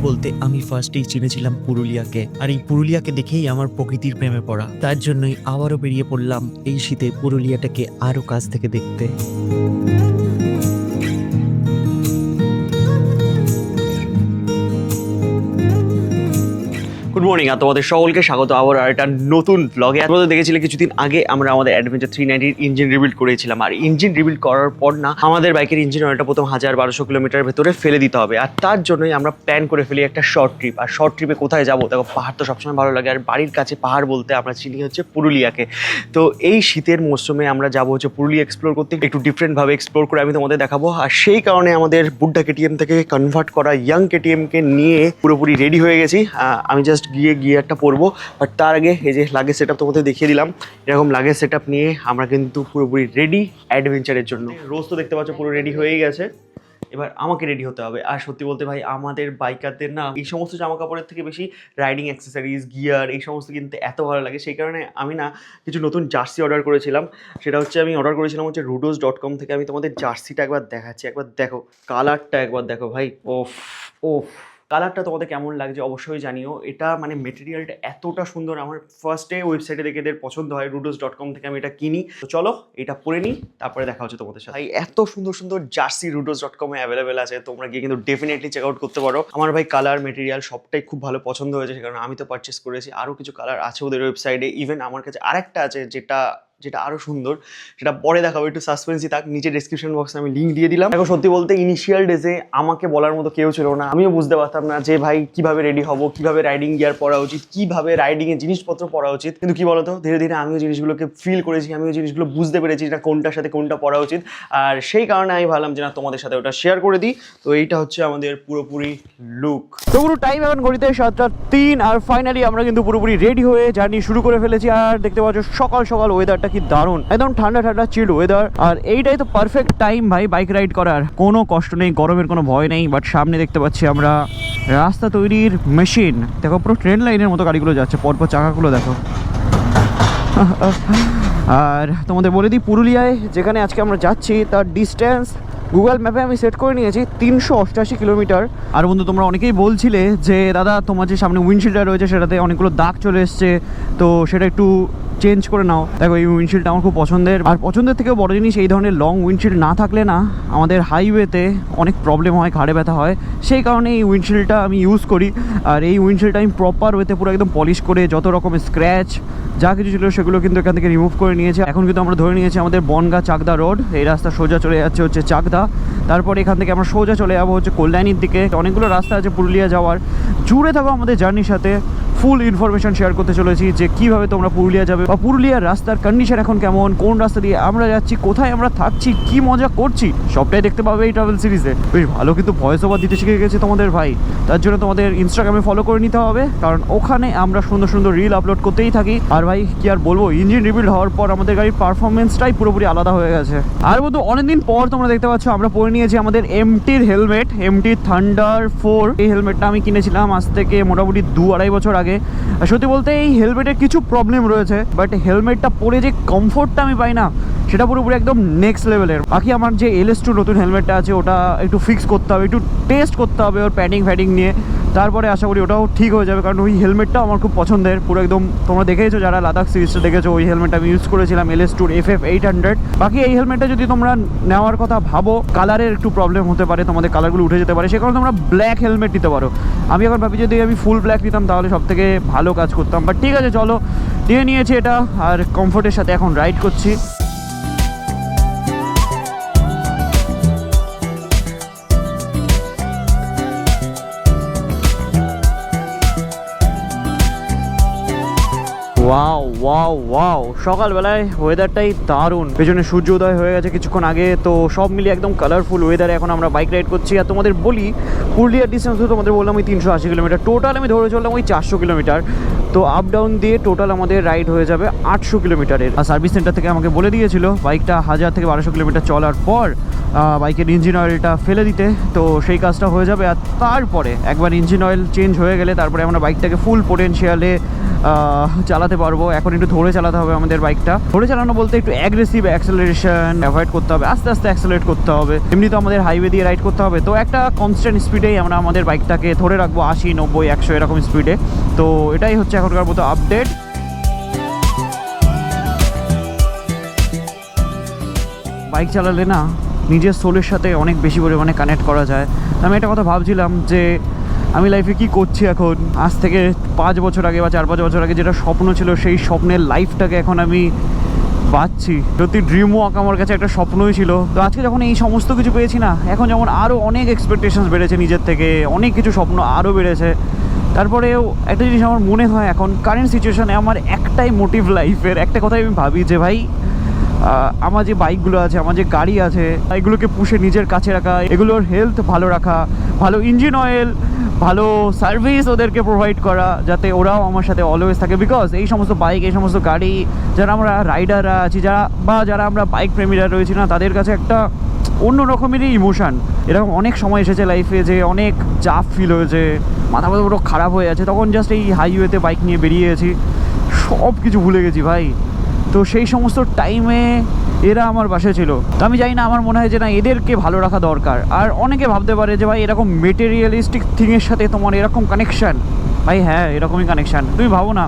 বলতে আমি ফার্স্টেই চিনেছিলাম পুরুলিয়াকে, আর এই পুরুলিয়াকে দেখেই আমার প্রকৃতির প্রেমে পড়া। তার জন্যই আবারও বেরিয়ে পড়লাম এই শীতে পুরুলিয়াটাকে আরো কাছ থেকে দেখতে। গুড মর্নিং, আর তোমাদের সকলকে স্বাগত আবার একটা নতুন ব্লগে। আপনারা দেখেছিলে কিছুদিন আগে আমরা আমাদের অ্যাডভেঞ্চার 390 ইঞ্জিন রিবিল্ড করেছিলাম, আর ইঞ্জিন রিবিল্ড করার পর না আমাদের বাইকের ইঞ্জিন অয়েলটা প্রথম 1000-1200 কিলোমিটার ভেতরে ফেলে দিতে হবে। আর তার জন্যই আমরা প্ল্যান করে ফেলি একটা শর্ট ট্রিপ। আর শর্ট ট্রিপে কোথায় যাবো? দেখো, পাহাড় তো সবসময় ভালো লাগে, আর বাড়ির কাছে পাহাড় বলতে আমরা চিনি হচ্ছে পুরুলিয়াকে। তো এই শীতের মরশুমে আমরা যাবো হচ্ছে পুরুলিয়া এক্সপ্লোর করতে, একটু ডিফারেন্টভাবে এক্সপ্লোর করে আমি তোমাদের দেখাবো। আর সেই কারণে আমাদের বুড্ডা কেটিএম থেকে কনভার্ট করা ইয়াং কেটিএমকে নিয়ে পুরোপুরি রেডি হয়ে গেছি। আমি জাস্ট গিয়ারটা পরবো, বাট তার আগে এই যে লাগেজ সেট আপ তোমাদের দেখিয়ে দিলাম। এরকম লাগেজ সেট আপ নিয়ে আমরা কিন্তু পুরোপুরি রেডি অ্যাডভেঞ্চারের জন্য। রোজ তো দেখতে পাচ্ছ পুরো রেডি হয়েই গেছে, এবার আমাকে রেডি হতে হবে। আর সত্যি বলতে ভাই, আমাদের বাইকারদের না এই সমস্ত জামা কাপড়ের থেকে বেশি রাইডিং অ্যাক্সেসরিজ, গিয়ার, এই সমস্ত কিনতে এত ভালো লাগে। সেই কারণে আমি না কিছু নতুন জার্সি অর্ডার করেছিলাম। সেটা হচ্ছে আমি অর্ডার করেছিলাম হচ্ছে roodos.com থেকে। আমি তোমাদের জার্সিটা একবার দেখাচ্ছি, একবার দেখো কালারটা, একবার দেখো ভাই। ওফ ওফ, কালারটা তোমাদের কেমন লাগছে অবশ্যই জানিও। এটা মানে মেটেরিয়ালটা এতটা সুন্দর, আমার ফার্স্টে ওয়েবসাইটে দেখে এদের পছন্দ হয়, roodos.com থেকে আমি এটা কিনি। তো চলো এটা পরে নিই, তারপরে দেখা হচ্ছে তোমাদের সাথে। ভাই এত সুন্দর সুন্দর জার্সি roodos.com এ অ্যাভেলেবেল আছে, তোমরা গিয়ে কিন্তু ডেফিনেটলি চেক আউট করতে পারো। আমার ভাই কালার, মেটেরিয়াল সবটাই খুব ভালো পছন্দ হয়েছে, সে কারণে আমি তো পারচেস করেছি। আরও কিছু কালার আছে ওদের ওয়েবসাইটে, ইভেন আমার কাছে আরেকটা আছে যেটা আরও সুন্দর, সেটা পরে দেখাবো, একটু সাসপেন্সই থাক। নিচে ডেসক্রিপশন বক্সে আমি লিঙ্ক দিয়ে দিলাম। এখন সত্যি বলতে ইনিশিয়াল ডেজে আমাকে বলার মতো কেউ ছিল না, আমিও বুঝতে পারতাম না যে ভাই কিভাবে রেডি হব, কিভাবে রাইডিং গিয়ার পরা উচিত, কিভাবে রাইডিংয়ের জিনিসপত্র পরা উচিত। কিন্তু কি বলতো, ধীরে ধীরে আমিও জিনিসগুলোকে ফিল করেছি, আমিও জিনিসগুলো বুঝতে পেরেছি না কোনটার সাথে কোনটা পরা উচিত। আর সেই কারণে আমি ভাবলাম যে না, তোমাদের সাথে ওটা শেয়ার করে দিই। তো এইটা হচ্ছে আমাদের পুরোপুরি লুক। তো পুরো টাইম এখন ঘড়িতে 7:03, আর ফাইনালি আমরা কিন্তু পুরোপুরি রেডি হয়ে জার্নি শুরু করে ফেলেছি। আর দেখতে পাচ্ছ সকাল সকাল ওয়েদারটা কি দারুণ, একদম ঠান্ডা ঠান্ডা চিল্ড ওয়েদার। আর এইটাই তো পারফেক্ট টাইম ভাই বাইক রাইড করার, কোনো কষ্ট নেই, গরমের কোনো ভয় নেই। বাট সামনে দেখতে পাচ্ছি আমরা রাস্তা তৈরির মেশিন। দেখো পুরো ট্রেন লাইনের মতো গাড়িগুলো যাচ্ছে, পরপর চাকাগুলো দেখো। আর তোমাদের বলে দিই, পুরুলিয়ায় যেখানে আজকে আমরা যাচ্ছি তার ডিস্টেন্স গুগল ম্যাপে আমি সেট করে নিয়েছি 388 কিলোমিটার। আর বন্ধু, তোমরা অনেকেই বলছিলে যে দাদা তোমার যে সামনে উইন্ডশিল্ডটা রয়েছে সেটাতে অনেকগুলো দাগ চলে এসছে, তো সেটা একটু চেঞ্জ করে নাও। দেখো এই উইন্ডশিল্ডটা আমার খুব পছন্দের, আর পছন্দের থেকেও বড় জিনিস, এই ধরনের লং উইন্ডশিল্ড না থাকলে না আমাদের হাইওয়েতে অনেক প্রবলেম হয়, ঘাড়ে ব্যথা হয়। সেই কারণে এই উইন্ডশিল্ডটা আমি ইউজ করি। আর এই উইন্ডশিল্ডটা আমি প্রপার ওয়েতে পুরো একদম পলিশ করে যত রকমের স্ক্র্যাচ যা কিছু ছিল সেগুলো কিন্তু এখান থেকে রিমুভ করে নিয়েছে। এখন কিন্তু আমরা ধরে নিয়েছি আমাদের বনগাঁ চাকদা রোড, এই রাস্তা সোজা চলে যাচ্ছে হচ্ছে চাকদা। তারপরে এখান থেকে আমরা সোজা চলে যাবো হচ্ছে কল্যাণীর দিকে। অনেকগুলো রাস্তা আছে পুরুলিয়া যাওয়ার, জুড়ে থাকো আমাদের জার্নির সাথে। ফুল ইনফরমেশন শেয়ার করতে চলেছি যে কীভাবে তোমরা পুরুলিয়া যাবে, বা পুরুলিয়ার রাস্তার কন্ডিশন এখন কেমন, কোন রাস্তা দিয়ে আমরা যাচ্ছি, কোথায় আমরা থাকছি, কি মজা করছি, সবটাই দেখতে পাবে এই ট্রাভেল সিরিজে। বেশ ভালো কিন্তু ভয়েস ওভার দিতে শিখে গেছে তোমাদের ভাই। তার জন্য তোমাদের ইনস্টাগ্রামে ফলো করে নিতে হবে, কারণ ওখানে আমরা সুন্দর সুন্দর রিল আপলোড করতেই থাকি। আর ভাই কি আর বলবো, ইঞ্জিন রিবিল্ড হওয়ার পর আমাদের গাড়ির পারফরমেন্সটাই পুরোপুরি আলাদা হয়ে গেছে। আর বন্ধু, অনেকদিন পর তোমরা দেখতে পাচ্ছ আমরা পরে নিয়েছি আমাদের এমটির হেলমেট, এমটি থান্ডার 4। এই হেলমেটটা আমি কিনেছিলাম আজ থেকে মোটামুটি 2-2.5 বছর আগে। সত্যি বলতে এই হেলমেটের কিছু প্রবলেম রয়েছে, বাট হেলমেটটা পরে যে কমফোর্টটা আমি পাই না, সেটা পুরোপুরি একদম নেক্সট লেভেলের। বাকি আমার যে LS2 নতুন হেলমেটটা আছে ওটা একটু ফিক্স করতে হবে, একটু টেস্ট করতে হবে ওর প্যাডিং ফ্যাডিং নিয়ে, তারপরে আশা করি ওটাও ঠিক হয়ে যাবে। কারণ ওই হেলমেটটাও আমার খুব পছন্দের, পুরো একদম তোমরা দেখেছো যারা লাদাখ সিরিজটা দেখেছো, ওই হেলমেটটা আমি ইউজ করেছিলাম LS2 FF800। বাকি এই হেলমেটটা যদি তোমরা নেওয়ার কথা ভাবো, কালারের একটু প্রবলেম হতে পারে, তোমাদের কালারগুলো উঠে যেতে পারে, সে কারণে তোমরা ব্ল্যাক হেলমেট নিতে পারো। আমি এখন ভাবি যদি আমি ফুল ব্ল্যাক নিতাম তাহলে সব থেকে ভালো কাজ করতাম। বাট ঠিক আছে, চলো নিয়ে নিয়েছি এটা, আর কমফোর্টের সাথে এখন রাইড করছি। ওয়াও ওয়াও ওয়াও, সকালবেলায় ওয়েদারটাই দারুণ, পেছনে সূর্য উদয় হয়ে গেছে কিছুক্ষণ আগে। তো সব মিলিয়ে একদম কালারফুল ওয়েদারে এখন আমরা বাইক রাইড করছি। আর তোমাদের বলি, পুরুলিয়ার ডিস্টেন্স তোমাদের বললাম ওই 380 কিলোমিটার, টোটাল আমি ধরে চললাম ওই 400 কিলোমিটার। তো আপ ডাউন দিয়ে টোটাল আমাদের রাইড হয়ে যাবে 800 কিলোমিটারের। আর সার্ভিস সেন্টার থেকে আমাকে বলে দিয়েছিল বাইকটা 1000 থেকে 1200 কিলোমিটার চলার পর বাইকের ইঞ্জিন অয়েলটা ফেলে দিতে। তো সেই কাজটা হয়ে যাবে, আর তারপরে একবার ইঞ্জিন অয়েল চেঞ্জ হয়ে গেলে তারপরে আমরা বাইকটাকে ফুল পোটেনশিয়ালে চালাতে পারবো। এখন একটু ধরে চালাতে হবে আমাদের বাইকটা। ধরে চালানো বলতে একটু অ্যাগ্রেসিভ অ্যাক্সেলারেশন অ্যাভয়েড করতে হবে, আস্তে আস্তে অ্যাক্সেলারেট করতে হবে। এমনি তো আমাদের হাইওয়ে দিয়ে রাইড করতে হবে, তো একটা কনস্ট্যান্ট স্পিডেই আমরা আমাদের বাইকটাকে ধরে রাখবো, 80, 90, 100 এরকম স্পিডে। তো এটাই হচ্ছে এখনকার মতো আপডেট। বাইক চালালে না নিজের সোলের সাথে অনেক বেশি পরিমাণে কানেক্ট করা যায়। আমি একটা কথা ভাবছিলাম যে আমি লাইফে কি করছি এখন। আজ থেকে 5 বছর আগে বা 4-5 বছর আগে যেটা স্বপ্ন ছিল, সেই স্বপ্নের লাইফটাকে এখন আমি বাঁচছি। সত্যি ড্রিম ওয়াক আমার কাছে একটা স্বপ্নই ছিল। তো আজকে যখন এই সমস্ত কিছু পেয়েছি না, এখন যেমন আরও অনেক এক্সপেকটেশনস বেড়েছে নিজের থেকে, অনেক কিছু স্বপ্ন আরও বেড়েছে। তারপরেও একটা জিনিস আমার মনে হয় এখন কারেন্ট সিচুয়েশনে আমার একটাই মোটিভ লাইফের, একটা কথাই আমি ভাবি যে ভাই আমার যে বাইকগুলো আছে, আমার যে গাড়ি আছে, এগুলোকে পুষে নিজের কাছে রাখা, এগুলোর হেলথ ভালো রাখা, ভালো ইঞ্জিন অয়েল, ভালো সার্ভিস ওদেরকে প্রোভাইড করা, যাতে ওরাও আমার সাথে অলওয়েজ থাকে। বিকজ এই সমস্ত বাইক, এই সমস্ত গাড়ি, যারা আমরা রাইডাররা আছি, যারা আমরা বাইক প্রেমীরা রয়েছি না, তাদের কাছে একটা অন্য রকমেরই ইমোশান। এরকম অনেক সময় এসেছে লাইফে যে অনেক চাপ ফিল হয়েছে, মাথা পুরো খারাপ হয়ে আছে, তখন জাস্ট এই হাইওয়েতে বাইক নিয়ে বেরিয়েছি, সব কিছু ভুলে গেছি ভাই। তো সেই সমস্ত টাইমে এরা আমার পাশে ছিল। তো আমি জানি না, আমার মনে হয় যে না, এদেরকে ভালো রাখা দরকার। আর অনেকে ভাবতে পারে যে ভাই এরকম মেটেরিয়ালিস্টিক থিংয়ের সাথে তোমার এরকম কানেকশান। ভাই হ্যাঁ, এরকমই কানেকশান। তুমি ভাবো না,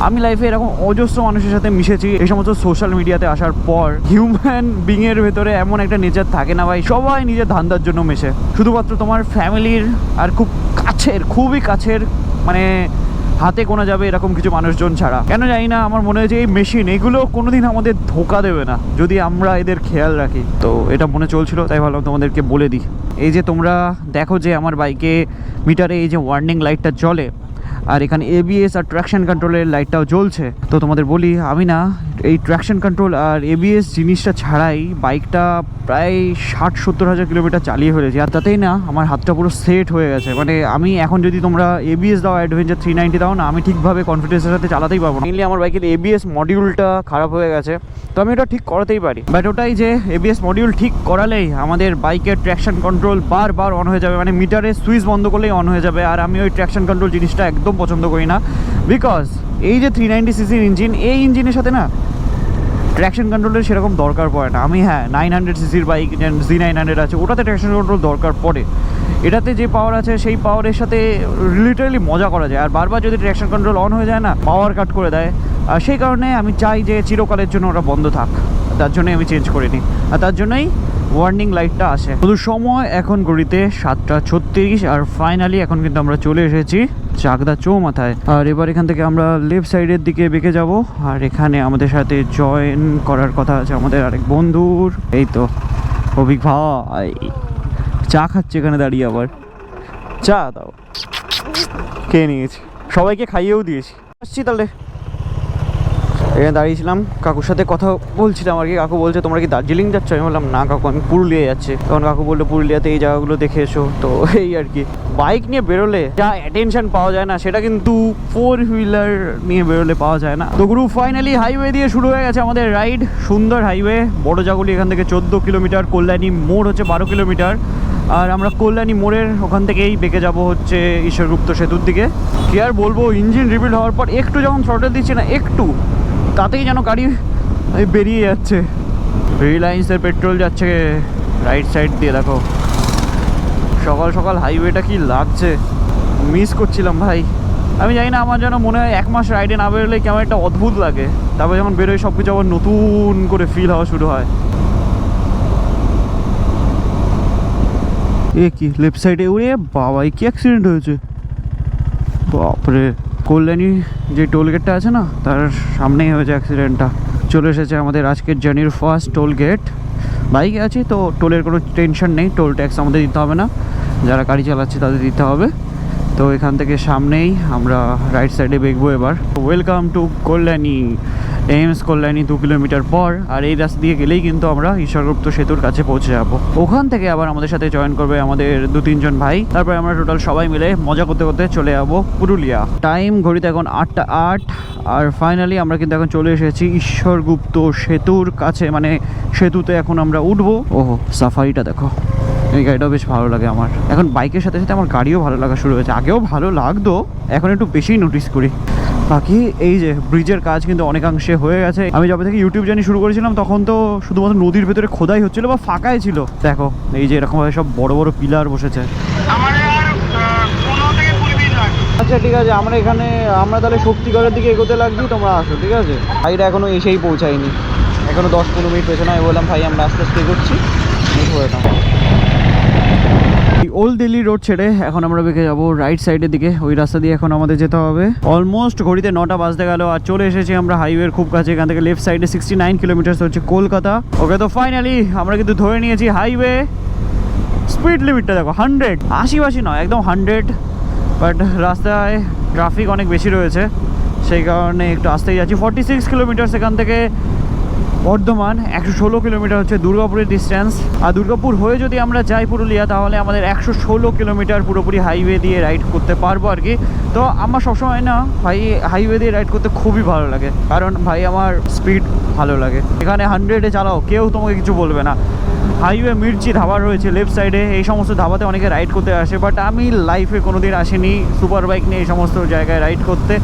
আমি লাইফে এরকম অজস্র মানুষের সাথে মিশেছি এই সমস্ত সোশ্যাল মিডিয়াতে আসার পর। হিউম্যান বিংয়ের ভেতরে এমন একটা নেচার থাকে না ভাই, সবাই নিজের ধান্দার জন্য মেশে। শুধুমাত্র তোমার ফ্যামিলির আর খুব কাছের, খুবই কাছের, মানে হাতে গোনা যাবে এরকম কিছু মানুষজন ছাড়া। কেন জানি না, আমার মনে হয় যে এই মেশিন, এগুলো কোনোদিন আমাদের ধোকা দেবে না যদি আমরা এদের খেয়াল রাখি। তো এটা মনে চলছিল, তাই ভাবলাম তোমাদেরকে বলে দিই। এই যে তোমরা দেখো যে আমার বাইকে মিটারে এই যে ওয়ার্নিং লাইটটা জ্বলে, আর এখানে এবিএস আর ট্র্যাকশন কন্ট্রোলের লাইটটাও জ্বলছে। তো তোমাদের বলি, আমি না এই ট্র্যাকশন কন্ট্রোল আর এবিএস জিনিসটা ছাড়াই বাইকটা প্রায় 60-70 হাজার কিলোমিটার চালিয়ে ফেলেছি, আর তাতেই না আমার হাতটা পুরো সেট হয়ে গেছে। মানে আমি এখন যদি তোমরা এবিএস দাও, অ্যাডভেঞ্চার 390 দাও না, আমি ঠিকভাবে কনফিডেন্সের সাথে চালাতেই পারবো না। মেনলি আমার বাইকের এবিএস মডিউলটা খারাপ হয়ে গেছে, তো আমি ওটা ঠিক করাতেই পারি। বাট ওটাই যে এবিএস মডিউল ঠিক করালেই আমাদের বাইকের ট্র্যাকশন কন্ট্রোল বারবার অন হয়ে যাবে, মানে মিটারে সুইচ বন্ধ করলেই অন হয়ে যাবে। আর আমি ওই ট্র্যাকশন কন্ট্রোল জিনিসটা একদম পছন্দ করি না, বিকজ এই যে 390cc ইঞ্জিন, এই ইঞ্জিনের সাথে না ট্র্যাকশন কন্ট্রোলের সেরকম দরকার পড়ে না। আমি হ্যাঁ 900cc বাইক Z900 আছে, ওটাতে ট্র্যাকশন কন্ট্রোল দরকার পড়ে। এটাতে যে পাওয়ার আছে সেই পাওয়ারের সাথে লিটারালি মজা করা যায়। আর বারবার যদি ট্র্যাকশন কন্ট্রোল অন হয়ে যায় না, পাওয়ার কাট করে দেয়। আর সেই কারণে আমি চাই যে চিরকালের জন্য ওটা বন্ধ থাক, তার জন্যই আমি চেঞ্জ করিনি, আর তার জন্যই ওয়ার্নিং লাইটটা আসে। শুধু সময় এখন ঘড়িতে 7:36, আর ফাইনালি এখন কিন্তু আমরা চলে এসেছি চাকদা চৌমাথায়। আর এবার এখান থেকে আমরা লেফট সাইডের দিকে বেঁকে যাব। আর এখানে আমাদের সাথে জয়েন করার কথা আছে আমাদের আরেক বন্ধুর, এই তো অভিক ভাই চা খাচ্ছে এখানে দাঁড়িয়ে। আবার চা দাও, খেয়ে নিয়েছি, সবাইকে খাইয়েও দিয়েছি। আসছি তাহলে। এখানে দাঁড়িয়েছিলাম, কাকুর সাথে কথা বলছিলাম আর কি। কাকু বলছে তোমরা কি দার্জিলিং যাচ্ছ? আমি বললাম না কাকু, আমি পুরুলিয়া যাচ্ছি। তখন কাকু বললো পুরুলিয়াতে এই জায়গাগুলো দেখে এসো। তো এই আর কি, বাইক নিয়ে বেরোলে যা অ্যাটেনশন পাওয়া যায় না, সেটা কিন্তু 4 হুইলার নিয়ে বেরোলে পাওয়া যায় না। তো গ্রুপ ফাইনালি হাইওয়ে দিয়ে শুরু হয়ে গেছে আমাদের রাইড। সুন্দর হাইওয়ে, বড় জাগুলি এখান থেকে 14 কিলোমিটার, কল্যাণী মোড় হচ্ছে 12 কিলোমিটার। আর আমরা কল্যাণী মোড়ের ওখান থেকেই বেঁকে যাব হচ্ছে ঈশ্বরগুপ্ত সেতুর দিকে। কি আর বলবো, ইঞ্জিন রিবিল্ড হওয়ার পর একটু যখন থ্রটল দিচ্ছে না, একটু তাতেই যেন গাড়ি বেরিয়ে যাচ্ছে। রিলায়েন্সের পেট্রোল যাচ্ছে রাইট সাইড দিয়ে, দেখো সকাল সকাল হাইওয়েটা কি লাগছে, মিস করছিলাম ভাই। আমি জানি না, আমার যেন মনে হয় 1 মাস রাইডে না বেরোলে কেমন একটা অদ্ভুত লাগে। তারপর যখন বেরোয় সব কিছু আবার নতুন করে ফিল হওয়া শুরু হয়। এ কি লেফট সাইডে, ওরে বাবা কি অ্যাক্সিডেন্ট হয়েছে বাপরে। কল্যাণী যে টোল গেটটা আছে না, তার সামনেই হয়েছে অ্যাক্সিডেন্টটা। চলে এসেছে আমাদের আজকের জার্নির ফার্স্ট টোল গেট। বাইকে আছি তো টোলের কোনো টেনশন নেই, টোল ট্যাক্স আমাদের দিতে হবে না, যারা গাড়ি চালাচ্ছে তাদের দিতে হবে। তো এখান থেকে সামনেই আমরা রাইট সাইডে বেঁকবো এবার। Welcome to Kalyani. AIIMS Kalyani 2 kilometre পর। আর এই রাস্তা দিয়ে গেলেই কিন্তু আমরা ঈশ্বরগুপ্ত সেতুর কাছে পৌঁছে যাবো। ওখান থেকে আবার আমাদের সাথে জয়েন করবে আমাদের 2-3 জন ভাই। তারপরে আমরা টোটাল সবাই মিলে মজা করতে করতে চলে যাবো পুরুলিয়া। টাইম ঘড়িতে এখন 8টা 8। আর ফাইনালি আমরা কিন্তু এখন চলে এসেছি ঈশ্বরগুপ্ত সেতুর কাছে, মানে সেতুতে এখন আমরা উঠবো। ওহো, সাফারিটা দেখো, এই গাড়িটাও বেশ ভালো লাগে আমার। এখন বাইকের সাথে সাথে আমার গাড়িও ভালো লাগা শুরু হয়েছে। আগেও ভালো লাগতো, এখন একটু বেশিই নোটিস করি। বাকি এই যে ব্রিজের কাজ কিন্তু অনেকাংশে হয়ে গেছে। আমি যবে থেকে ইউটিউব জার্নি শুরু করেছিলাম তখন তো শুধুমাত্র নদীর ভেতরে খোদাই হচ্ছিল বা ফাঁকাই ছিল। দেখো এই যে এরকমভাবে সব বড় বড় পিলার বসেছে। আচ্ছা ঠিক আছে, আমরা তাহলে শক্তিগড়ের দিকে এগোতে লাগছি, তোমরা আসো, ঠিক আছে? ভাইরা এখনো এসেই পৌঁছায়নি, এখনো 10-15 মিনিট পেছনে। আমি বললাম ভাই আমরা আস্তে আস্তে এগোচ্ছি, হয়ে নাও। ওল্ড দিল্লি রোড ছেড়ে এখন আমরা বেঁকে যাবো রাইট সাইডের দিকে। ওই রাস্তা দিয়ে এখন আমাদের যেতে হবে। অলমোস্ট ঘড়িতে 9টা বাজতে গেল আর চলে এসেছি আমরা হাইওয়ের খুব কাছে। এখান থেকে লেফট সাইডে 69 কিলোমিটার হচ্ছে কলকাতা। ওকে, তো ফাইনালি আমরা কিন্তু ধরে নিয়েছি হাইওয়ে। স্পিড লিমিটটা দেখো 100, 80 নয়, একদম 100। বাট রাস্তায় ট্রাফিক অনেক বেশি রয়েছে, সেই কারণে একটু আসতেই যাচ্ছি। 46 কিলোমিটার এখান থেকে বর্ধমান, 116 কিলোমিটার হচ্ছে দুর্গাপুরের ডিস্টেন্স। আর দুর্গাপুর হয়ে যদি আমরা যাই পুরুলিয়া, তাহলে আমাদের 116 কিলোমিটার পুরোপুরি হাইওয়ে দিয়ে রাইড করতে পারবো আর কি। তো আমার সবসময় না ভাই হাইওয়ে দিয়ে রাইড করতে খুবই ভালো লাগে, কারণ ভাই আমার স্পিড ভালো লাগে। এখানে 100-এ চালাও, কেউ তোমাকে কিছু বলবে না। হাইওয়ে মির্চি ধাবা রয়েছে লেফট সাইডে, এই সমস্ত ধাবাতে অনেকে রাইড করতে আসে, বাট আমি লাইফে কোনোদিন আসিনি সুপার বাইক নিয়ে এই সমস্ত জায়গায় রাইড করতে।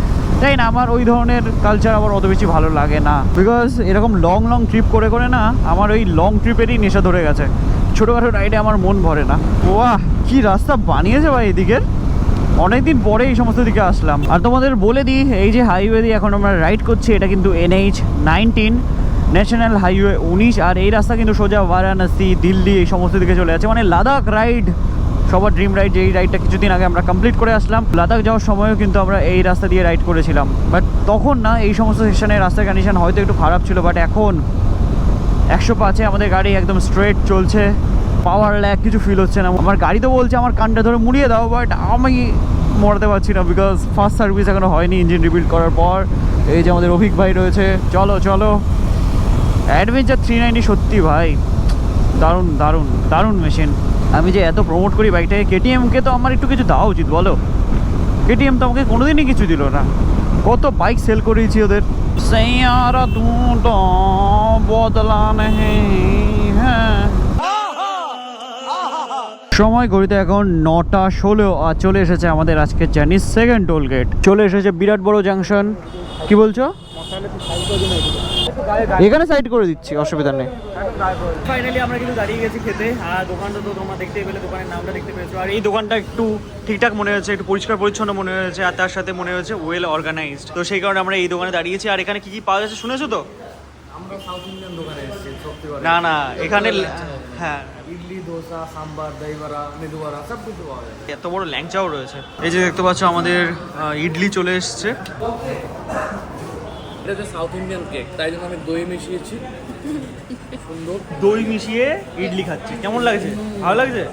তাই না, আমার ওই ধরনের কালচার আবার অত বেশি ভালো লাগে না, বিকজ এরকম লং ট্রিপ করে করে না আমার ওই লং ট্রিপেরই নেশা ধরে গেছে। ছোটোখাটো রাইডে আমার মন ভরে না। ওয়াহ, কি রাস্তা বানিয়েছে ভাই এদিকের! অনেকদিন পরে এই সমস্ত দিকে আসলাম। আর তোমাদের বলে দিই, এই যে হাইওয়ে দিয়ে এখন আমরা রাইড করছি, এটা কিন্তু NH-19, ন্যাশনাল হাইওয়ে 19। আর এই রাস্তা কিন্তু সোজা বারাণসী, দিল্লি এই সমস্ত দিকে চলে যাচ্ছে, মানে লাদাখ রাইড, সবার ড্রিম রাইড। এই রাইডটা কিছুদিন আগে আমরা কমপ্লিট করে আসলাম। লাদাখ যাওয়ার সময়ও কিন্তু আমরা এই রাস্তা দিয়ে রাইড করেছিলাম, বাট তখন না এই সমস্ত সেকশনে রাস্তার কন্ডিশন হয়তো একটু খারাপ ছিল। বাট এখন 105-এ আমাদের গাড়ি একদম স্ট্রেট চলছে, পাওয়ার ল্যাগ কিছু ফিল হচ্ছে না। আমার গাড়ি তো বলছে আমার কানটা ধরে মুড়িয়ে দাও, বাট আমি মরাতে পারছি না, বিকজ ফার্স্ট সার্ভিস এখনো হয়নি ইঞ্জিন রিবিল্ড করার পর। এই যে আমাদের অভিক ভাই রয়েছে, চলো চলো। অ্যাডভেঞ্চার 390 সত্যি ভাই দারুণ দারুণ দারুণ মেশিন। আমি যে এত প্রমোট করি বাইকটাকে, KTM-কে তো আমার একটু কিছু দেওয়া উচিত বলো। KTM তো আমাকে কোনোদিনই কিছু দিল না। কত বাইক সেল করেছি ওদের। সাইয়ারা দুটো বদলা নেই। হ্যাঁ, সময় ঘড়িতে এখন 9টা 16 আর চলে এসেছে আমাদের আজকের জার্নির সেকেন্ড টোল গেট। চলে এসেছে বিরাট বড় জাংশন। কি বলছো? এখানে সাইড করে দিচ্ছি, অসুবিধা নেই। ফাইনালি আমরা কিন্তু দাঁড়িয়ে গেছি খেতে। আর দোকানটা তো তোমরা দেখতেই পেলে, দোকানের নামটা দেখতে পেয়েছো। আর এই দোকানটা একটু ঠিকঠাক মনে হয়েছে, একটু পরিষ্কার পরিচ্ছন্ন মনে হয়েছে, আর তার সাথে মনে হয়েছে ওয়েল অর্গানাইজড। তো সেই কারণে আমরা এই দোকানে দাঁড়িয়েছি। আর এখানে কি কি পাওয়া যাচ্ছে শুনেছো তো? আমরা সাউথ ইন্ডিয়ান দোকানে এসেছি শক্তিগড়ে। না না, এখানে হ্যাঁ ইডলি, দোসা, সাম্বার, দই বড়া, মেদু বড়া সব কিছু পাওয়া যায়। এত বড় ল্যাংচাও রয়েছে। এই যে দেখতে পাচ্ছ আমাদের ইডলি চলে এসছে। এটা হচ্ছে সাউথ ইন্ডিয়ান কেক, তাই জন্য আমি দই মিশিয়েছি। সুন্দর দই মিশিয়ে ইডলি খাচ্ছি, কেমন লাগছে? ভালো লাগছে?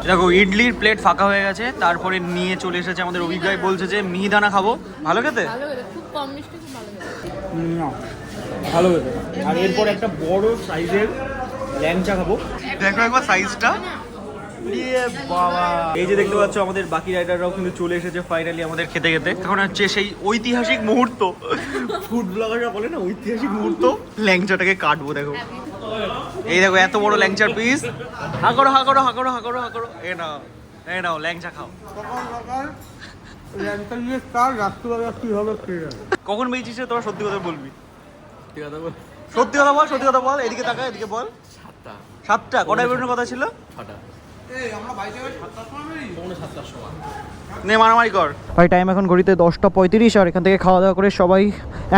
দেখো ইডলির প্লেট ফাঁকা হয়ে গেছে, তারপরে নিয়ে চলে এসেছে আমাদের অভিক ভাই, বলছে যে মিহিদানা খাবো। ভালো খেতে? খুব কম মিষ্টি, খুব ভালো খেতে। না ভালো খেতে। আর এরপর একটা বড় সাইজের ল্যাংচা খাবো। দেখো একবার সাইজটা, বাবা। এই যে দেখতে পাচ্ছ আমাদের বাকি রাইডাররাও কিন্তু চলে এসেছে ফাইনালি আমাদের খেতে খেতে। এখন হচ্ছে সেই ঐতিহাসিক মুহূর্ত, ফুড ব্লগাররা বলে না ঐতিহাসিক মুহূর্ত, ল্যাংচাটাকে কাটবো। দেখো এই দেখো এত বড় ল্যাংচার পিস। হা করো হা করো হা করো হা করো হা করো। এ নাও ল্যাংচা খাও। কখন বেরিয়েছিস তোরা? সত্যি কথা বলবি, ঠিক আছে বল। সত্যি কথা বল, সত্যি কথা বল। এদিকে তাকা, এদিকে বল। 7টা কটায় বেরোনোর কথা ছিল? 6টা। পৌনে 7টার সময়। নে মারামারি কর ভাই। টাইম এখন ঘড়িতে 10টা 35। আর এখান থেকে খাওয়া দাওয়া করে সবাই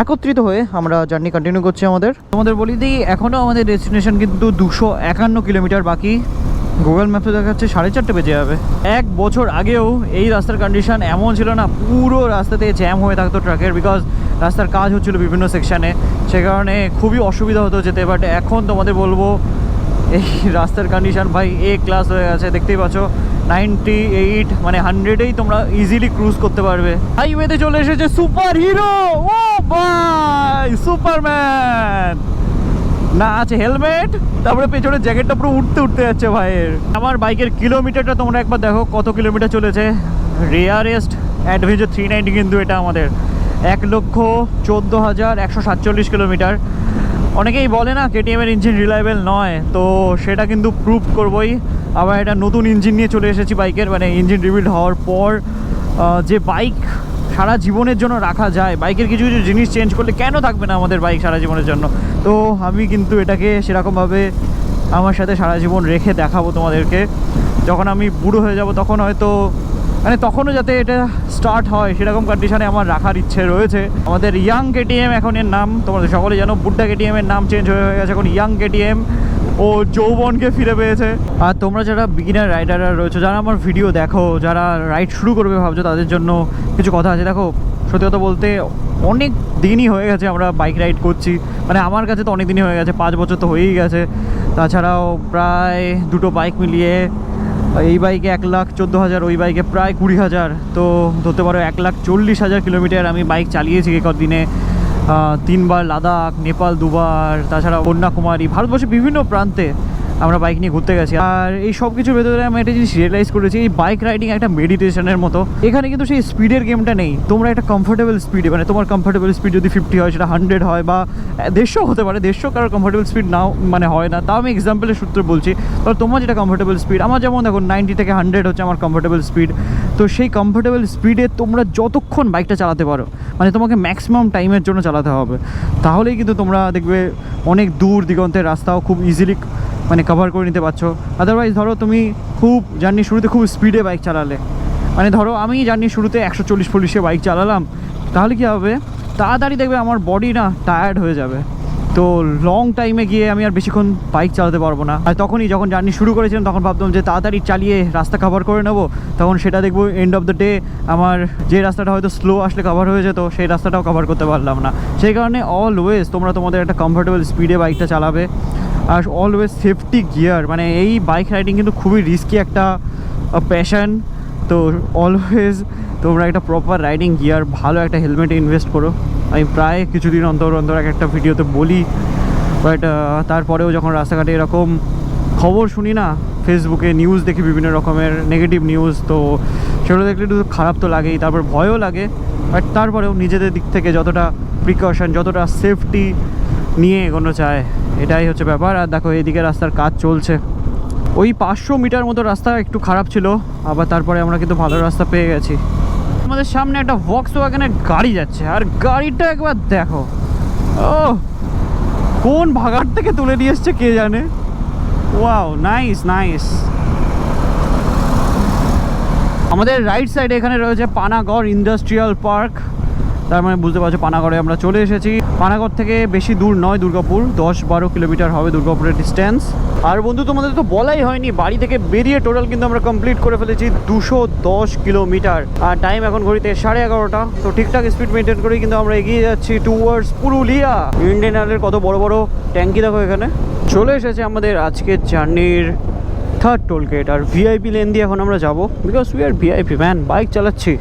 একত্রিত হয়ে আমরা জার্নি কন্টিনিউ করছি আমাদের। তোমাদের বলি দিই, এখনও আমাদের ডেস্টিনেশন কিন্তু 251 কিলোমিটার বাকি। গুগল ম্যাপে দেখাচ্ছে 4:30 বেজে যাবে। 1 বছর আগেও এই রাস্তার কন্ডিশন এমন ছিল না, পুরো রাস্তাতে জ্যাম হয়ে থাকতো ট্রাকের, বিকজ রাস্তার কাজ হচ্ছিল বিভিন্ন সেকশানে, সে কারণে খুবই অসুবিধা হতো যেতে। বাট এখন তোমাদের বলবো এই রাস্তার কন্ডিশন ভাই A ক্লাস হয়ে গেছে। দেখতেই পাচ্ছ 98 মানে 100-এই তোমরা ইজিলি ক্রুজ করতে পারবে। হাইওয়েতে চলে এসেছে সুপার হিরো, ও ভাই সুপারম্যান, না আছে হেলমেট, তারপরে পেছনে জ্যাকেটটা পুরো উঠতে উঠতে যাচ্ছে ভাইয়ের। আমার বাইকের কিলোমিটারটা তোমরা একবার দেখো কত কিলোমিটার চলেছে। রেয়ারেস্ট অ্যাডভেঞ্চার 390 কিন্তু এটা আমাদের 1,14,147 কিলোমিটার। অনেকেই বলে না কেটিএমের ইঞ্জিন রিলায়েবল নয়, তো সেটা কিন্তু প্রুভ করবই। আবার এটা নতুন ইঞ্জিন নিয়ে চলে এসেছি বাইকের, মানে ইঞ্জিন রিবিল্ড হওয়ার পর যে বাইক সারা জীবনের জন্য রাখা যায়, বাইকের কিছু কিছু জিনিস চেঞ্জ করলে কেন থাকবে না আমাদের বাইক সারা জীবনের জন্য। তো আমি কিন্তু এটাকে সেরকমভাবে আমার সাথে সারা জীবন রেখে দেখাবো তোমাদেরকে। যখন আমি বুড়ো হয়ে যাব তখন হয়তো মানে তখনও যাতে এটা স্টার্ট হয় সেরকম কন্ডিশনে আমার রাখার ইচ্ছে রয়েছে। আমাদের ইয়াং কেটিএম এখন এর নাম, তোমাদের সকলে জানো বুড্ডা কেটিএমের নাম চেঞ্জ হয়ে গেছে, এখন ইয়াং কেটিএম ও যৌবনকে ফিরে পেয়েছে। আর তোমরা যারা বিগিনার রাইডাররা রয়েছে, যারা আমার ভিডিও দেখো, যারা রাইড শুরু করবে ভাবছো, তাদের জন্য কিছু কথা আছে। দেখো সত্যি কথা বলতে অনেক দিনই হয়ে গেছে আমরা বাইক রাইড করছি, মানে আমার কাছে তো অনেক দিনই হয়ে গেছে, 5 বছর তো হয়েই গেছে। তাছাড়াও প্রায় দুটো বাইক মিলিয়ে এই বাইকে 1,14,000, ওই বাইকে প্রায় 20,000, তো ধরতে পারো 1,40,000 কিলোমিটার আমি বাইক চালিয়েছি এই কদিনে। 3 বার লাদাখ, নেপাল 2 বার, তাছাড়া কন্যাকুমারী, ভারতবর্ষের বিভিন্ন প্রান্তে আমরা বাইক নিয়ে ঘুরতে গেছি। আর এই সব কিছুর ভেতরে আমি একটা জিনিস রিয়েলাইজ করেছি, এই বাইক রাইডিং একটা মেডিটেশনের মতো। এখানে কিন্তু সেই স্পিডের গেমটা নেই, তোমরা একটা কমফোর্টেবল স্পিডে, মানে তোমার কমফোর্টেবল স্পিড যদি 50 হয়, সেটা 100 হয় বা 150 হতে পারে। 150 কারোর কমফোর্টেবল স্পিড নাও মানে হয় না, তাও আমি এক্সাম্পলের সূত্রে বলছি। তবে তোমার যেটা কমফোর্টেবল স্পিড, আমার যেমন দেখো 90 থেকে 100 হচ্ছে আমার কমফোর্টেবল স্পিড। তো সেই কমফোর্টেবল স্পিডে তোমরা যতক্ষণ বাইকটা চালাতে পারো, মানে তোমাকে ম্যাক্সিমাম টাইমের জন্য চালাতে হবে, তাহলেই কিন্তু তোমরা দেখবে অনেক দূর দিগন্তের রাস্তাও খুব ইজিলি মানে কভার করে নিতে পারছো। আদারওয়াইজ ধরো তুমি খুব জার্নি শুরুতে খুব স্পিডে বাইক চালালে, মানে ধরো আমি জার্নি শুরুতে 140-150 বাইক চালালাম, তাহলে কী হবে, তাড়াতাড়ি দেখবে আমার বডি না টায়ার্ড হয়ে যাবে। তো লং টাইমে গিয়ে আমি আর বেশিক্ষণ বাইক চালাতে পারবো না। আর তখনই যখন জার্নি শুরু করেছিলাম তখন ভাবতাম যে তাড়াতাড়ি চালিয়ে রাস্তা কভার করে নেবো, তখন সেটা দেখবো এন্ড অফ দ্য ডে আমার যে রাস্তাটা হয়তো স্লো আসলে কভার হয়ে যেত, সেই রাস্তাটাও কভার করতে পারলাম না। সেই কারণে অলওয়েজ তোমরা তোমাদের একটা কমফোর্টেবল স্পিডে বাইকটা চালাবে। আর অলওয়েজ সেফটি গিয়ার, মানে এই বাইক রাইডিং কিন্তু খুবই রিস্কি একটা প্যাশন, তো অলওয়েজ তোমরা একটা প্রপার রাইডিং গিয়ার, ভালো একটা হেলমেটে ইনভেস্ট করো। আমি প্রায় কিছুদিন অন্তর অন্তর একটা ভিডিওতে বলি, বাট তারপরেও যখন রাস্তাঘাটে এরকম খবর শুনি না, ফেসবুকে নিউজ দেখি বিভিন্ন রকমের নেগেটিভ নিউজ, তো সেগুলো দেখলে একটু খারাপ তো লাগেই, তারপর ভয়ও লাগে। বাট তারপরেও নিজেদের দিক থেকে যতটা প্রিকশন, যতটা সেফটি নিয়ে এগোনো চায়, এটাই হচ্ছে ব্যাপার। আর দেখো এইদিকে রাস্তার কাজ চলছে, ওই 500 মিটার মতো রাস্তা একটু খারাপ ছিল, আবার তারপরে আমরা কিন্তু ভালো রাস্তা পেয়ে গেছি। আমাদের সামনে একটা ভক্সওয়াগনের গাড়ি যাচ্ছে, আর গাড়িটা একবার দেখো, ও কোন ভাগাড় থেকে তুলে নিয়ে এসছে কে জানে। Wow, nice nice. আমাদের রাইট সাইডে এখানে রয়েছে পানাগড় ইন্ডাস্ট্রিয়াল পার্ক, তার মানে বুঝতে পারছো পানাগড়ে আমরা চলে এসেছি। পানাগড় থেকে বেশি দূর নয় দুর্গাপুর, 10-12 কিলোমিটার হবে দুর্গাপুরের ডিস্টেন্স। আর বন্ধু তোমাদের তো বলাই হয়নি, বাড়ি থেকে বেরিয়ে টোটাল কিন্তু আমরা কমপ্লিট করে ফেলেছি 210 কিলোমিটার। আর টাইম এখন ঘড়িতে 11:30। তো ঠিকঠাক স্পিড মেনটেন করেই কিন্তু আমরা এগিয়ে যাচ্ছি টুয়ার্ডস পুরুলিয়া। ইন্ডিয়ান অয়েলের কত বড় বড় ট্যাঙ্কি দেখো এখানে। চলে এসেছে আমাদের আজকের জার্নির 3rd টোল গেট। আর ভিআইপি লেন দিয়ে এখন আমরা যাবো, because we are VIP man, bike চালাচ্ছি